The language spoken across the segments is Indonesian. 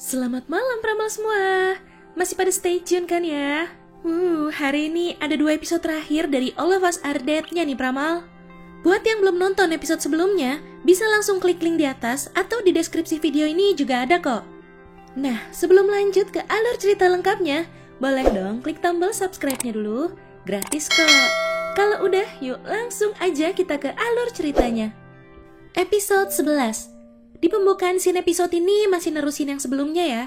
Selamat malam Pramal semua. Masih pada stay tune kan ya? Hari ini ada 2 episode terakhir dari All of Us Are Dead-nya nih Pramal. Buat yang belum nonton episode sebelumnya, bisa langsung klik link di atas atau di deskripsi video ini juga ada kok. Nah, sebelum lanjut ke alur cerita lengkapnya, boleh dong klik tombol subscribe-nya dulu. Gratis kok. Kalau udah, yuk langsung aja kita ke alur ceritanya. Episode 11. Di pembukaan scene episode ini masih nerusin yang sebelumnya ya.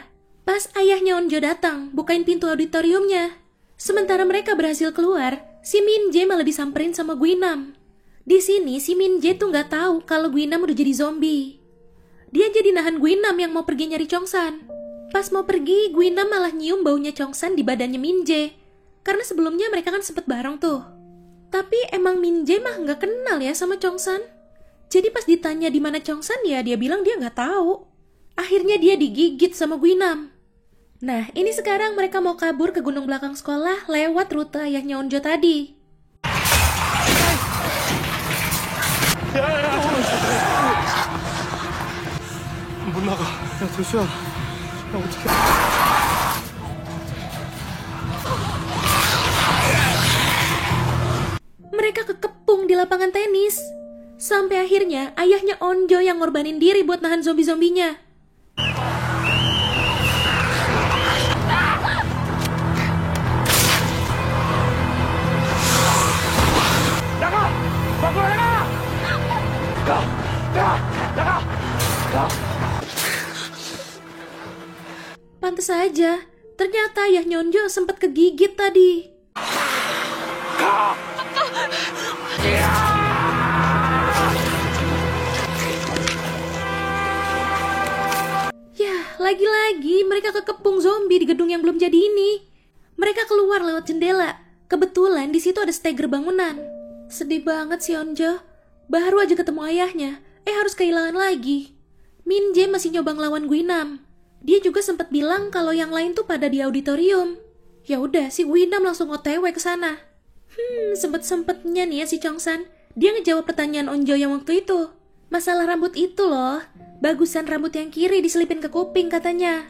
Pas ayahnya Onjo datang, bukain pintu auditoriumnya. Sementara mereka berhasil keluar, si Min Jae malah disamperin sama Guinam. Di sini si Min Jae tuh nggak tahu kalau Guinam udah jadi zombie. Dia jadi nahan Guinam yang mau pergi nyari Chongsan. Pas mau pergi, Guinam malah nyium baunya Chongsan di badannya Min Jae. Karena sebelumnya mereka kan sempet bareng tuh. Tapi emang Min Jae mah nggak kenal ya sama Chongsan. Jadi pas ditanya di mana Chongsan ya dia bilang dia nggak tahu. Akhirnya dia digigit sama Guinam. Nah ini sekarang mereka mau kabur ke gunung belakang sekolah lewat rute ayahnya Onjo tadi. Mereka kekepung di lapangan tenis. Sampai akhirnya ayahnya Onjo yang ngorbanin diri buat nahan zombie-zombinya. Pantes aja, ternyata ayahnya Onjo sempat kegigit tadi. Lagi-lagi mereka kekepung zombie di gedung yang belum jadi ini. Mereka keluar lewat jendela. Kebetulan di situ ada steger bangunan. Sedih banget si Onjo. Baru aja ketemu ayahnya, harus kehilangan lagi. Min Jae masih nyoba ngelawan Guinam. Dia juga sempat bilang kalau yang lain tuh pada di auditorium. Ya udah, si Guinam langsung OTW ke sana. Sempet-sempetnya nih ya si Chongsan. Dia ngejawab pertanyaan Onjo yang waktu itu. Masalah rambut itu loh. Bagusan rambut yang kiri diselipin ke kuping katanya.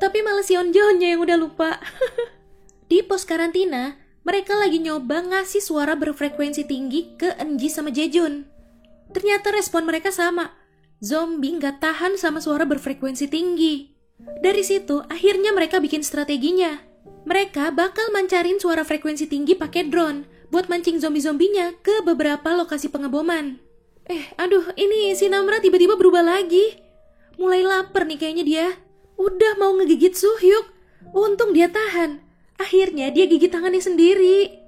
Tapi malah si Onjonya yang udah lupa. Di pos karantina, mereka lagi nyoba ngasih suara berfrekuensi tinggi ke Enji sama Jejun. Ternyata respon mereka sama. Zombie nggak tahan sama suara berfrekuensi tinggi. Dari situ, akhirnya mereka bikin strateginya. Mereka bakal mancarin suara frekuensi tinggi pakai drone buat mancing zombie-zombinya ke beberapa lokasi pengeboman. Ini si Namra tiba-tiba berubah lagi. Mulai lapar nih kayaknya dia. Udah mau ngegigit Suhyuk. Untung dia tahan. Akhirnya dia gigit tangannya sendiri.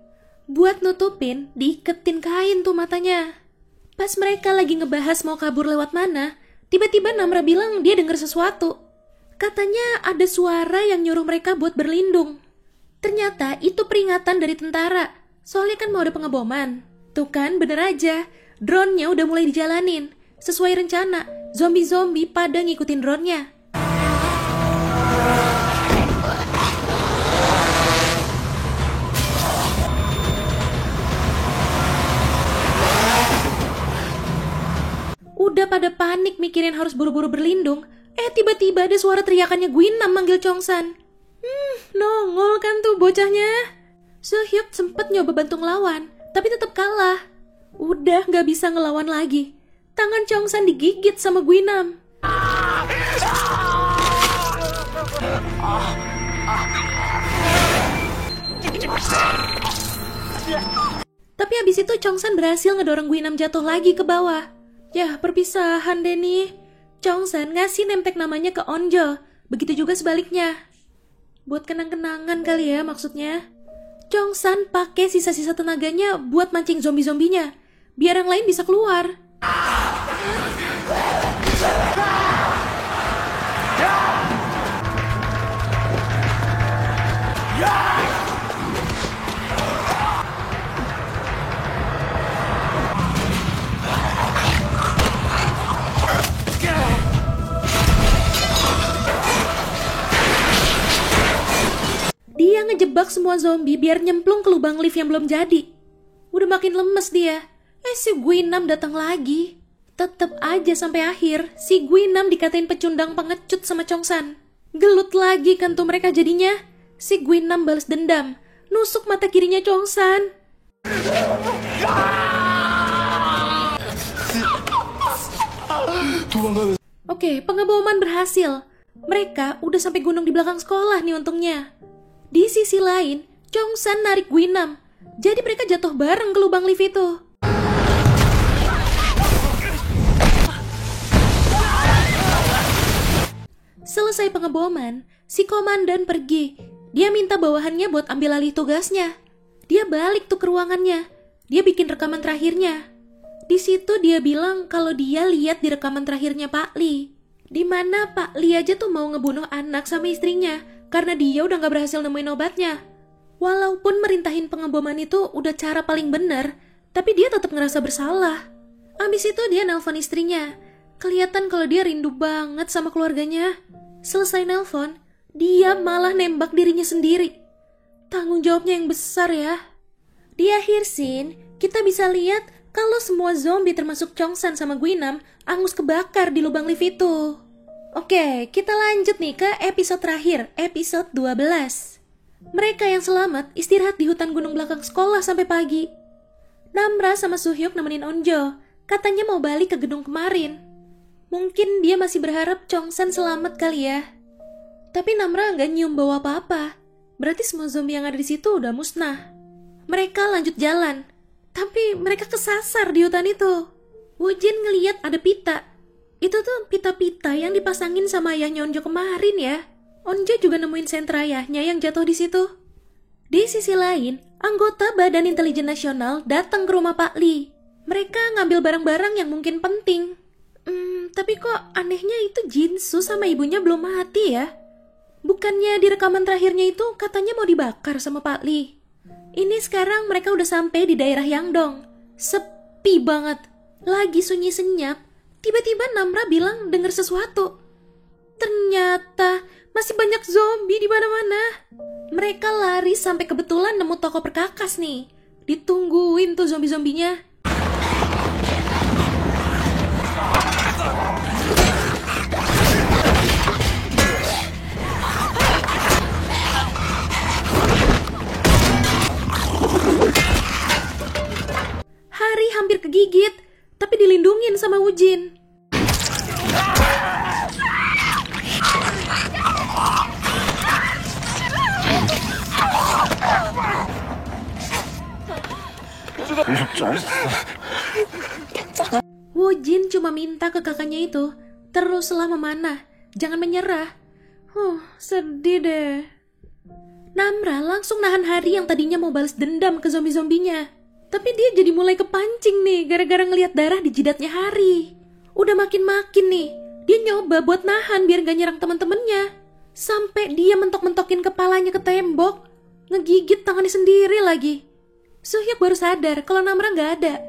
Buat nutupin, diiketin kain tuh matanya. Pas mereka lagi ngebahas mau kabur lewat mana, tiba-tiba Namra bilang dia denger sesuatu. Katanya ada suara yang nyuruh mereka buat berlindung. Ternyata itu peringatan dari tentara. Soalnya kan mau ada pengeboman. Tuh kan, bener aja. Drone-nya udah mulai dijalanin. Sesuai rencana, zombie-zombie pada ngikutin drone-nya. Udah pada panik mikirin harus buru-buru berlindung. Tiba-tiba ada suara teriakannya Guinam manggil Chongsan. Nongol kan tuh bocahnya. Suhyuk sempet nyoba bantu ngelawan, tapi tetap kalah. Udah gak bisa ngelawan lagi. Tangan Chongsan digigit sama Guinam. Tapi abis itu Chongsan berhasil ngedorong Guinam jatuh lagi ke bawah. Yah, perpisahan deh nih. Chongsan ngasih name-tag namanya ke Onjo. Begitu juga sebaliknya. Buat kenang-kenangan kali ya maksudnya. Chongsan pakai sisa-sisa tenaganya buat mancing zombie-zombinya. Biar yang lain bisa keluar. Dia ngejebak semua zombie biar nyemplung ke lubang lift yang belum jadi. Udah makin lemes dia. Si Guinam datang lagi. Tetep aja sampai akhir, si Guinam dikatain pecundang pengecut sama Chongsan. Gelut lagi kan tuh mereka jadinya. Si Guinam balas dendam, nusuk mata kirinya Chongsan. Oke, pengeboman berhasil. Mereka udah sampai gunung di belakang sekolah nih untungnya. Di sisi lain, Chongsan narik Guinam. Jadi mereka jatuh bareng ke lubang lift itu. Selesai pengeboman, si komandan pergi. Dia minta bawahannya buat ambil alih tugasnya. Dia balik tuh ke ruangannya. Dia bikin rekaman terakhirnya. Di situ dia bilang kalau dia lihat di rekaman terakhirnya Pak Li, di mana Pak Li aja tuh mau ngebunuh anak sama istrinya karena dia udah gak berhasil nemuin obatnya. Walaupun merintahin pengeboman itu udah cara paling bener, tapi dia tetap ngerasa bersalah. Abis itu dia nelpon istrinya. Kelihatan kalau dia rindu banget sama keluarganya. Selesai nelpon, dia malah nembak dirinya sendiri. Tanggung jawabnya yang besar ya. Di akhir scene, kita bisa lihat kalau semua zombie termasuk Chongsan sama Guinam angus kebakar di lubang lift itu. Oke, kita lanjut nih ke episode terakhir, episode 12. Mereka yang selamat istirahat di hutan gunung belakang sekolah sampai pagi. Namra sama Suhyuk nemenin Onjo, katanya mau balik ke gedung kemarin. Mungkin dia masih berharap Chongsan selamat kali ya. Tapi Namra nggak nyium bau apa-apa. Berarti semua zombie yang ada di situ udah musnah. Mereka lanjut jalan. Tapi mereka kesasar di hutan itu. Wujin ngeliat ada pita. Itu tuh pita-pita yang dipasangin sama ayahnya Onjo kemarin ya. Onjo juga nemuin sentra ayahnya yang jatuh di situ. Di sisi lain, anggota Badan Intelijen Nasional datang ke rumah Pak Li. Mereka ngambil barang-barang yang mungkin penting. Tapi kok anehnya itu Jinsu sama ibunya belum mati ya? Bukannya di rekaman terakhirnya itu katanya mau dibakar sama Pak Li. Ini sekarang mereka udah sampai di daerah Yangdong. Sepi banget. Lagi sunyi senyap. Tiba-tiba Namra bilang dengar sesuatu. Ternyata masih banyak zombie di mana-mana. Mereka lari sampai kebetulan nemu toko perkakas nih. Ditungguin tuh zombie-zombinya. Hari hampir kegigit, tapi dilindungin sama Wujin. Wujin cuma minta ke kakaknya itu, teruslah memanah, jangan menyerah. Sedih deh. Namra langsung nahan Hari yang tadinya mau balas dendam ke zombie-zombinya. Tapi dia jadi mulai kepancing nih gara-gara ngelihat darah di jidatnya Hari. Udah makin-makin nih, dia nyoba buat nahan biar gak nyerang teman-temannya. Sampai dia mentok-mentokin kepalanya ke tembok, ngegigit tangannya sendiri lagi. Suhyuk baru sadar kalau Namra gak ada.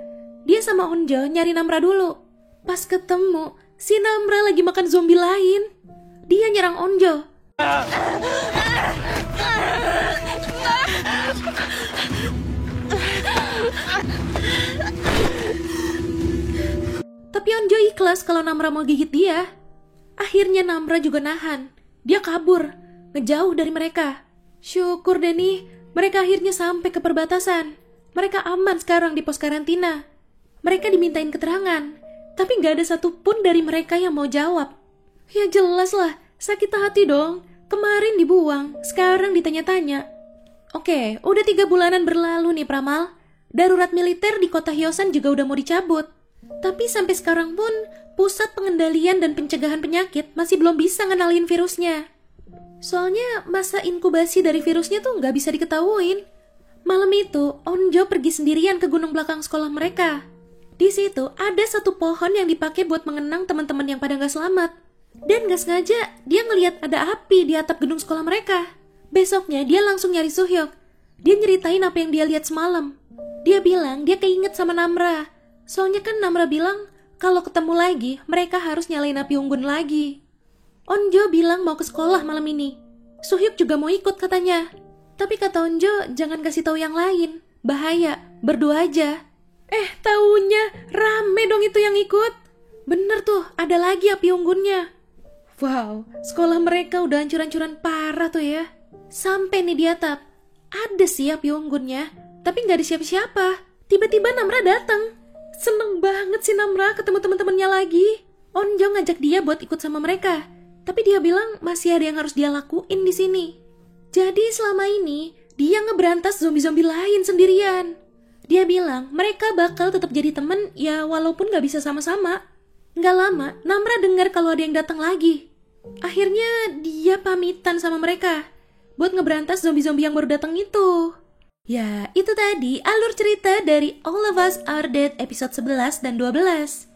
Dia sama Onjo nyari Namra dulu. Pas ketemu, si Namra lagi makan zombie lain. Dia nyerang Onjo. Tapi Onjo ikhlas kalau Namra mau gigit dia. Akhirnya Namra juga nahan. Dia kabur, ngejauh dari mereka. Syukur deh nih, mereka akhirnya sampai ke perbatasan. Mereka aman sekarang di pos karantina. Mereka dimintain keterangan, tapi gak ada satupun dari mereka yang mau jawab. Ya jelas lah, sakit hati dong. Kemarin dibuang, sekarang ditanya-tanya. Oke, udah 3 bulanan berlalu nih Pramal. Darurat militer di kota Hyosan juga udah mau dicabut. Tapi sampai sekarang pun, pusat pengendalian dan pencegahan penyakit masih belum bisa ngenalin virusnya. Soalnya masa inkubasi dari virusnya tuh gak bisa diketahuin. Malam itu, Onjo pergi sendirian ke gunung belakang sekolah mereka. Di situ ada satu pohon yang dipakai buat mengenang teman-teman yang pada gak selamat. Dan gak sengaja, dia ngelihat ada api di atap gedung sekolah mereka. Besoknya, dia langsung nyari Suhyuk. Dia nyeritain apa yang dia lihat semalam. Dia bilang dia keinget sama Namra. Soalnya kan Namra bilang, kalau ketemu lagi, mereka harus nyalain api unggun lagi. Onjo bilang mau ke sekolah malam ini. Suhyuk juga mau ikut katanya. Tapi kata Onjo, jangan kasih tahu yang lain. Bahaya, berdua aja. Taunya rame dong itu yang ikut. Bener tuh, ada lagi api unggunnya. Wow, sekolah mereka udah hancur-hancuran parah tuh ya. Sampai nih di atap, ada sih api unggunnya, tapi nggak ada siapa-siapa. Tiba-tiba Namra datang. Seneng banget sih Namra ketemu teman-temannya lagi. Onjo ngajak dia buat ikut sama mereka, tapi dia bilang masih ada yang harus dia lakuin di sini. Jadi selama ini dia ngeberantas zombie-zombie lain sendirian. Dia bilang mereka bakal tetap jadi temen ya walaupun gak bisa sama-sama. Gak lama Namra dengar kalau ada yang datang lagi. Akhirnya dia pamitan sama mereka buat ngeberantas zombie-zombie yang baru datang itu. Ya itu tadi alur cerita dari All of Us Are Dead episode 11 dan 12.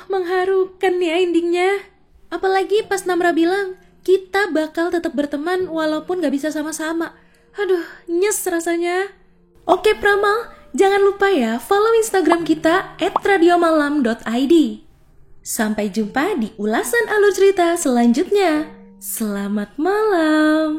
Mengharukan ya endingnya. Apalagi pas Namra bilang kita bakal tetap berteman walaupun gak bisa sama-sama. Aduh, nyes rasanya. Oke Pramal, jangan lupa ya follow Instagram kita @radiomalam.id. Sampai jumpa di ulasan alur cerita selanjutnya. Selamat malam.